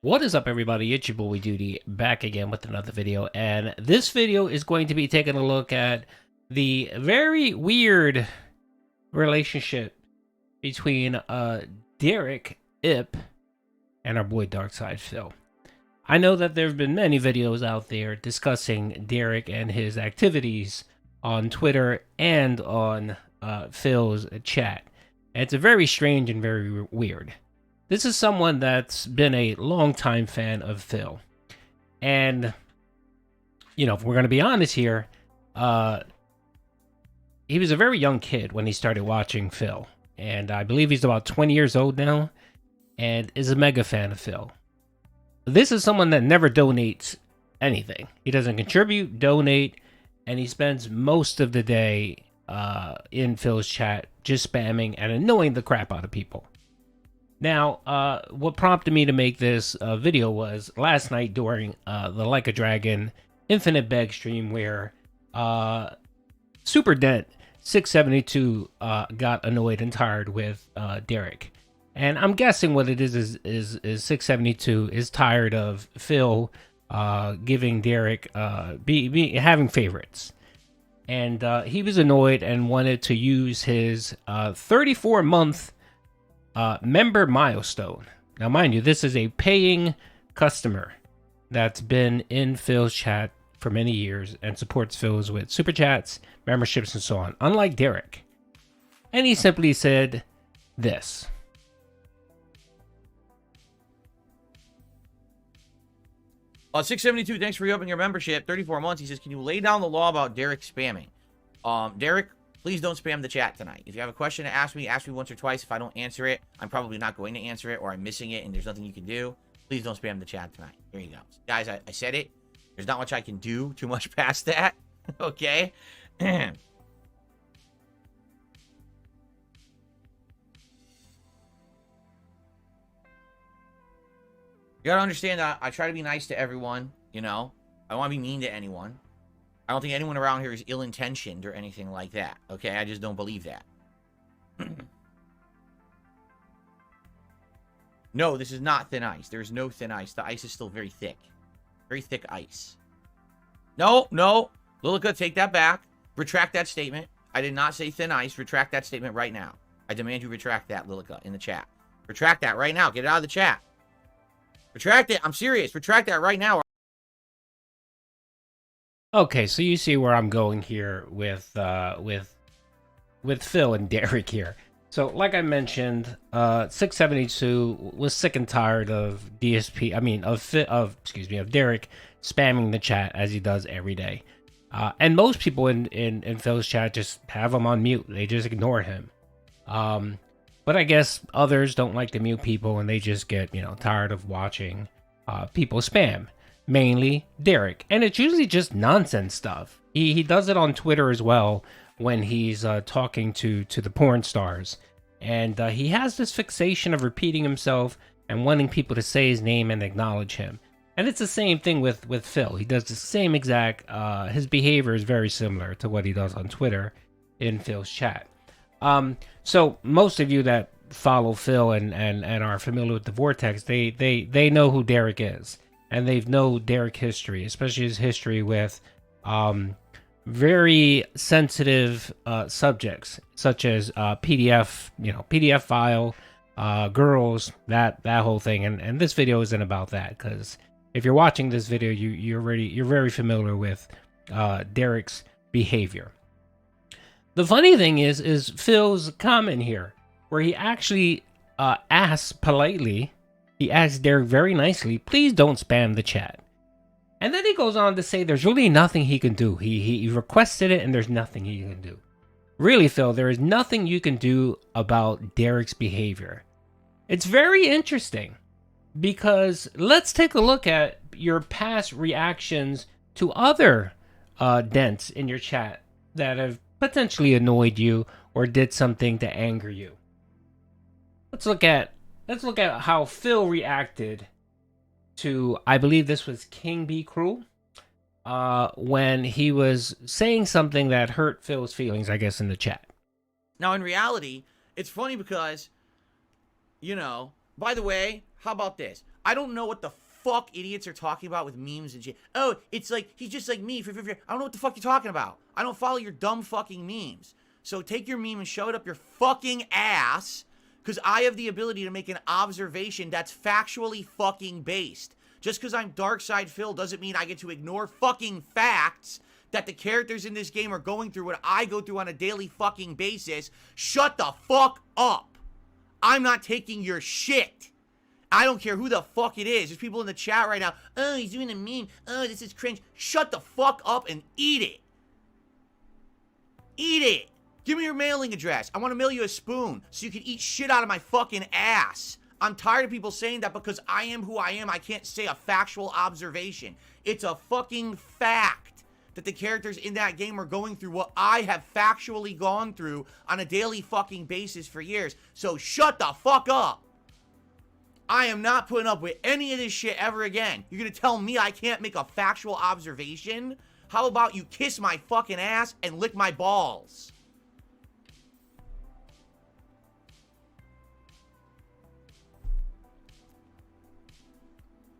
What is up, everybody? It's your boy Duty back again with another video, and this video is going to be taking a look at the very weird relationship between Derich Ip and our boy Darkside Phil. I know that there have been many videos out there discussing Derich and his activities on Twitter and on Phil's chat. And it's a very strange and very weird. This is someone that's been a longtime fan of Phil. And, you know, if we're going to be honest here, he was a very young kid when he started watching Phil. And I believe he's about 20 years old now and is a mega fan of Phil. This is someone that never donates anything. He doesn't contribute, donate, and he spends most of the day in Phil's chat just spamming and annoying the crap out of people. Now, what prompted me to make this video was last night during the Like a Dragon Infinite Beg stream where Super Dent 672 got annoyed and tired with Derich. And I'm guessing what it is 672 is tired of Phil giving Derich having favorites. And he was annoyed and wanted to use his 34-month member milestone. Now, mind you, this is a paying customer that's been in Phil's chat for many years and supports Phil's with super chats, memberships, and so on, unlike Derich. And he simply said this. 672, thanks for reopening your membership. 34 months. He says, can you lay down the law about Derich spamming? Derich, please don't spam the chat tonight. If you have a question to ask me once or twice. If I don't answer it, I'm probably not going to answer it, or I'm missing it and there's nothing you can do. Please don't spam the chat tonight. There you go. Guys, I said it. There's not much I can do too much past that. Okay? You gotta understand that I try to be nice to everyone, you know? I don't want to be mean to anyone. I don't think anyone around here is ill-intentioned or anything like that, okay? I just don't believe that. No, this is not thin ice. There's no thin ice. The ice is still very thick. Very thick ice. No, no. Lilica, take that back. Retract that statement. I did not say thin ice. Retract that statement right now. I demand you retract that, Lilica, in the chat. Retract that right now. Get it out of the chat. Retract it. I'm serious. Retract that right now. Okay, so you see where I'm going here with Phil and Derich here. So, like I mentioned, 672 was sick and tired of DSP. I mean, of Derich spamming the chat as he does every day. And most people in Phil's chat just have him on mute. They just ignore him. But I guess others don't like to mute people, and they just get, you know, tired of watching people spam. Mainly Derich, and it's usually just nonsense stuff. He does it on Twitter as well when he's talking to the porn stars, and he has this fixation of repeating himself and wanting people to say his name and acknowledge him. And it's the same thing with Phil. He does the same exact. His behavior is very similar to what he does on Twitter in Phil's chat. So most of you that follow Phil and are familiar with the Vortex, they know who Derich is. And they've know Derich history, especially his history with very sensitive subjects, such as PDF file, girls, that whole thing. And this video isn't about that, because if you're watching this video, you're very familiar with Derich's behavior. The funny thing is Phil's comment here, where he actually asks politely. He asks Derich very nicely, please don't spam the chat. And then he goes on to say there's really nothing he can do. He requested it and there's nothing he can do. Really, Phil, there is nothing you can do about Derich's behavior. It's very interesting because let's take a look at your past reactions to other dents in your chat that have potentially annoyed you or did something to anger you. Let's look at how Phil reacted to, I believe this was King Be Cruel, when he was saying something that hurt Phil's feelings, I guess, in the chat. Now, in reality, it's funny because, you know, By the way, how about this? I don't know what the fuck idiots are talking about with memes and shit. Oh, it's like, he's just like me. I don't know what the fuck you're talking about. I don't follow your dumb fucking memes. So take your meme and shove it up your fucking ass, because I have the ability to make an observation that's factually fucking based. Just because I'm Darkside Phil doesn't mean I get to ignore fucking facts that the characters in this game are going through what I go through on a daily fucking basis. Shut the fuck up. I'm not taking your shit. I don't care who the fuck it is. There's people in the chat right now. Oh, he's doing a meme. Oh, this is cringe. Shut the fuck up and eat it. Eat it. Give me your mailing address. I want to mail you a spoon so you can eat shit out of my fucking ass. I'm tired of people saying that because I am who I am, I can't say a factual observation. It's a fucking fact that the characters in that game are going through what I have factually gone through on a daily fucking basis for years. So shut the fuck up. I am not putting up with any of this shit ever again. You're gonna tell me I can't make a factual observation? How about you kiss my fucking ass and lick my balls?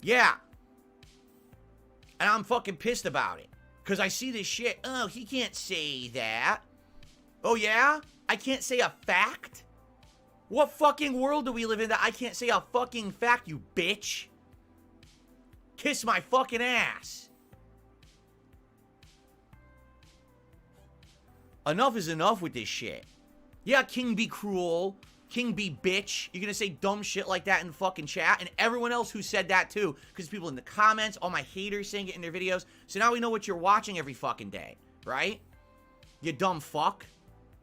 Yeah. And I'm fucking pissed about it. Because I see this shit. Oh, he can't say that. Oh, yeah? I can't say a fact? What fucking world do we live in that I can't say a fucking fact, you bitch? Kiss my fucking ass. Enough is enough with this shit. Yeah, King be cruel. King be bitch. You're gonna say dumb shit like that in the fucking chat. And everyone else who said that too. Because people in the comments, all my haters saying it in their videos. So now we know what you're watching every fucking day. Right? You dumb fuck.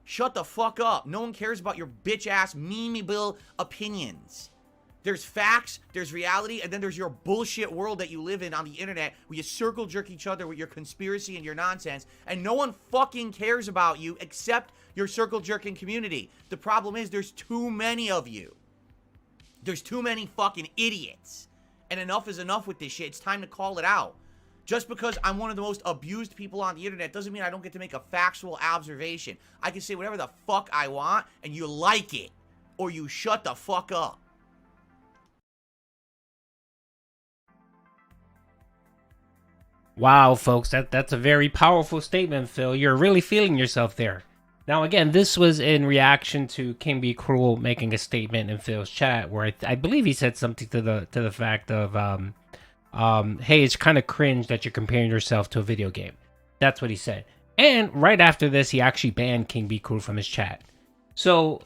Shut the fuck up. No one cares about your bitch ass memeable opinions. There's facts, there's reality, and then there's your bullshit world that you live in on the internet where you circle jerk each other with your conspiracy and your nonsense, and no one fucking cares about you except your circle jerking community. The problem is there's too many of you. There's too many fucking idiots. And enough is enough with this shit. It's time to call it out. Just because I'm one of the most abused people on the internet doesn't mean I don't get to make a factual observation. I can say whatever the fuck I want, and you like it. Or you shut the fuck up. Wow, folks, that's a very powerful statement, Phil. You're really feeling yourself there. Now, again, this was in reaction to King Be Cruel making a statement in Phil's chat, where I believe he said something to the fact of, hey, it's kind of cringe that you're comparing yourself to a video game. That's what he said. And right after this, he actually banned King Be Cruel from his chat. So,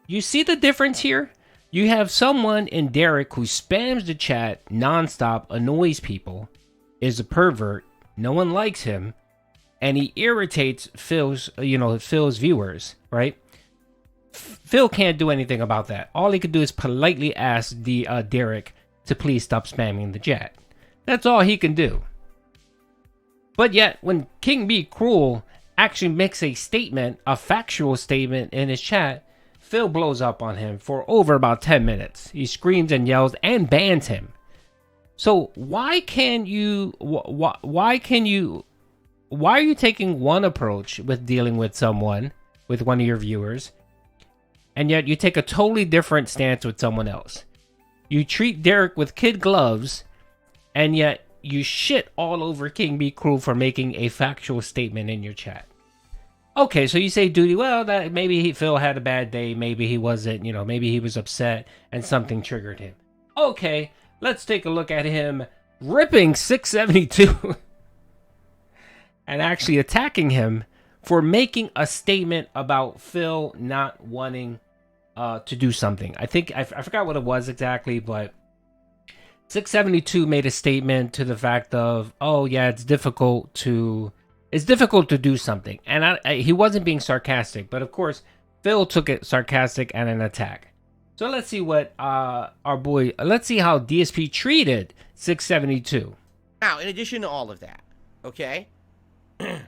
you see the difference here? You have someone in Derich who spams the chat nonstop, annoys people, is a pervert, no one likes him, and he irritates Phil's viewers, right? Phil can't do anything about that. All he could do is politely ask the Derich to please stop spamming the chat. That's all he can do. But yet, when King Be Cruel actually makes a statement, a factual statement in his chat, Phil blows up on him for over about 10 minutes. He screams and yells and bans him. So why are you taking one approach with dealing with someone, with one of your viewers, and yet you take a totally different stance with someone else? You treat Derich with kid gloves, and yet you shit all over King Be Cruel for making a factual statement in your chat. Okay, so you say, Duty, well, that maybe Phil had a bad day, maybe he wasn't, maybe he was upset and something triggered him. Okay. Let's take a look at him ripping 672 and actually attacking him for making a statement about Phil not wanting to do something. I think I forgot what it was exactly, but 672 made a statement to the fact of, oh yeah, it's difficult to do something, and he wasn't being sarcastic, but of course Phil took it sarcastic and an attack. So let's see what let's see how DSP treated 672. Now, in addition to all of that, okay? In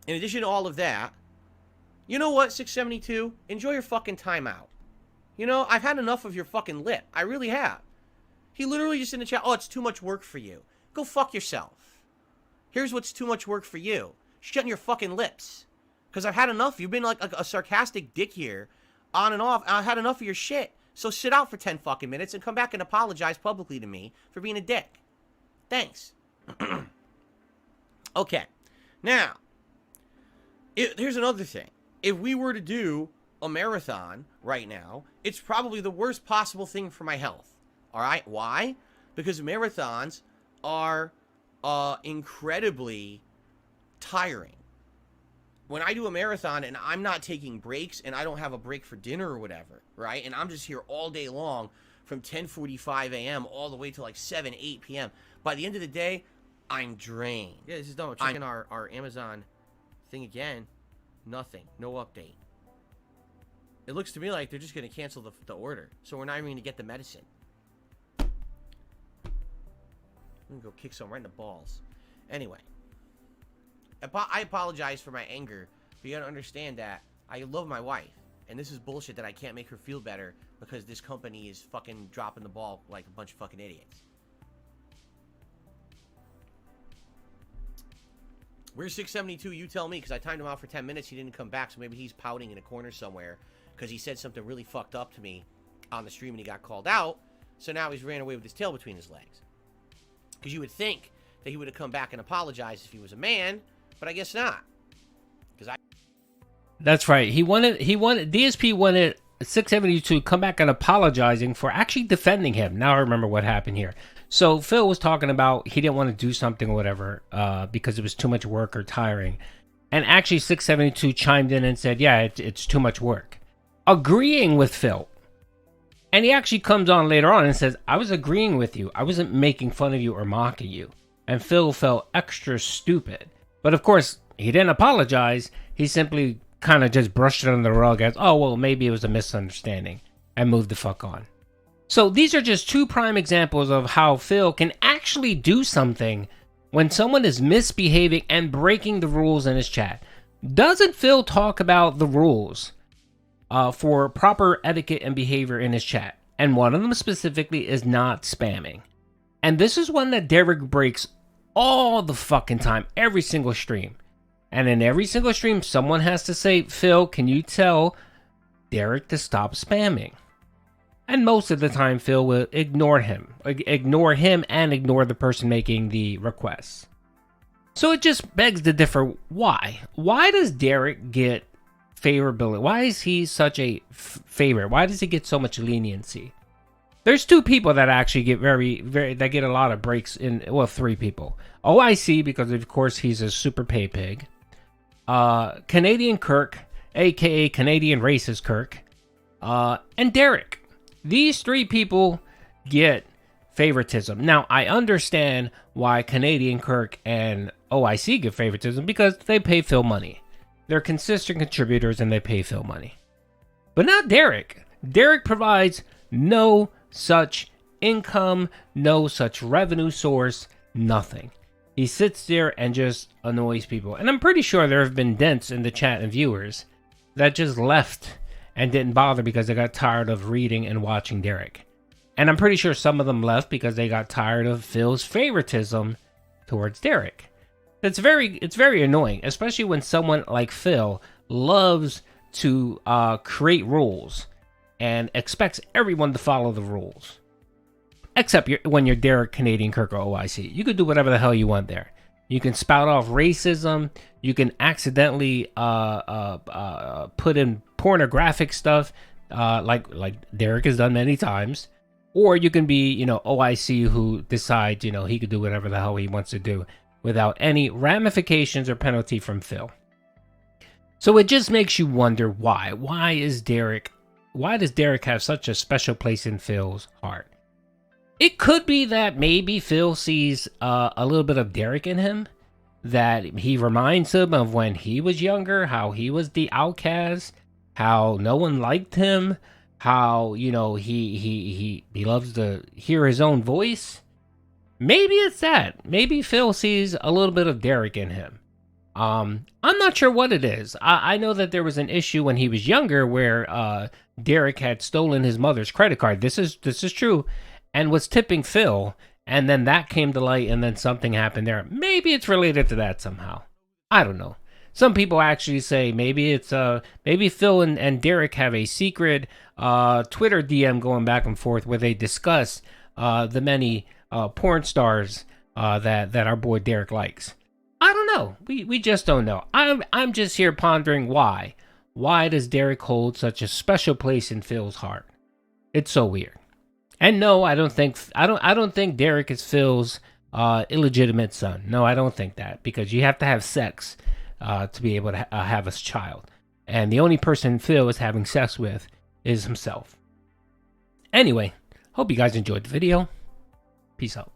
addition to all of that, you know what, 672? Enjoy your fucking time out. I've had enough of your fucking lip. I really have. He literally just in the chat, oh, it's too much work for you. Go fuck yourself. Here's what's too much work for you. Shutting your fucking lips. Because I've had enough. You've been like a sarcastic dick here, on and off. I've had enough of your shit. So sit out for 10 fucking minutes and come back and apologize publicly to me for being a dick. Thanks. Okay. Now, here's another thing. If we were to do a marathon right now, it's probably the worst possible thing for my health. All right? Why? Because marathons are incredibly tiring. When I do a marathon and I'm not taking breaks and I don't have a break for dinner or whatever, right? And I'm just here all day long from 10:45 a.m. all the way to like 7, 8 p.m. By the end of the day, I'm drained. Yeah, this is done. We're checking our Amazon thing again. Nothing. No update. It looks to me like they're just going to cancel the order. So we're not even going to get the medicine. I'm going to go kick someone right in the balls. Anyway. I apologize for my anger, but you gotta understand that I love my wife, and this is bullshit that I can't make her feel better because this company is fucking dropping the ball like a bunch of fucking idiots. Where's 672? You tell me, because I timed him out for 10 minutes. He didn't come back, so maybe he's pouting in a corner somewhere because he said something really fucked up to me on the stream and he got called out. So now he's ran away with his tail between his legs. Because you would think that he would have come back and apologized if he was a man. But I guess not. That's right. DSP wanted 672 come back and apologizing for actually defending him. Now I remember what happened here. So Phil was talking about he didn't want to do something or whatever because it was too much work or tiring. And actually 672 chimed in and said, yeah, it's too much work. Agreeing with Phil. And he actually comes on later on and says, I was agreeing with you. I wasn't making fun of you or mocking you. And Phil felt extra stupid. But of course, he didn't apologize. He simply kind of just brushed it under the rug as, oh, well, maybe it was a misunderstanding, and moved the fuck on. So these are just two prime examples of how Phil can actually do something when someone is misbehaving and breaking the rules in his chat. Doesn't Phil talk about the rules for proper etiquette and behavior in his chat? And one of them specifically is not spamming. And this is one that Derich breaks all the fucking time, every single stream. And in every single stream, someone has to say, Phil, can you tell Derich to stop spamming? And most of the time, Phil will ignore him and ignore the person making the requests. So it just begs to differ. Why? Why does Derich get favorability? Why is he such a favorite? Why does he get so much leniency? There's two people that actually get that get a lot of breaks in, well, three people. OIC, because of course he's a super pay pig. Canadian Kirk, aka Canadian Racist Kirk, and Derich. These three people get favoritism. Now, I understand why Canadian Kirk and OIC get favoritism because they pay Phil money. They're consistent contributors and they pay Phil money. But not Derich. Derich provides no such income, no such revenue source, nothing. He sits there and just annoys people. And I'm pretty sure there have been dents in the chat and viewers that just left and didn't bother because they got tired of reading and watching Derich. And I'm pretty sure some of them left because they got tired of Phil's favoritism towards Derich. It's very annoying, especially when someone like Phil loves to create rules and expects everyone to follow the rules. Except when you're Derich, Canadian Kirk, or OIC. You can do whatever the hell you want there. You can spout off racism. You can accidentally put in pornographic stuff, like Derich has done many times. Or you can be, OIC who decides, he could do whatever the hell he wants to do without any ramifications or penalty from Phil. So it just makes you wonder why. Why does Derich have such a special place in Phil's heart? It could be that maybe Phil sees a little bit of Derich in him, that he reminds him of when he was younger, how he was the outcast, how no one liked him, how, he loves to hear his own voice. Maybe it's that. Maybe Phil sees a little bit of Derich in him. I'm not sure what it is. I know that there was an issue when he was younger where Derich had stolen his mother's credit card. This is true. And was tipping Phil, and then that came to light, and then something happened there. Maybe it's related to that somehow. I don't know. Some people actually say maybe it's maybe Phil and Derek have a secret Twitter DM going back and forth where they discuss the many porn stars that our boy Derek likes. I don't know. We just don't know. I'm just here pondering why. Why does Derek hold such a special place in Phil's heart? It's so weird. And no, I don't think Derek is Phil's illegitimate son. No, I don't think that, because you have to have sex to be able to have a child. And the only person Phil is having sex with is himself. Anyway, hope you guys enjoyed the video. Peace out.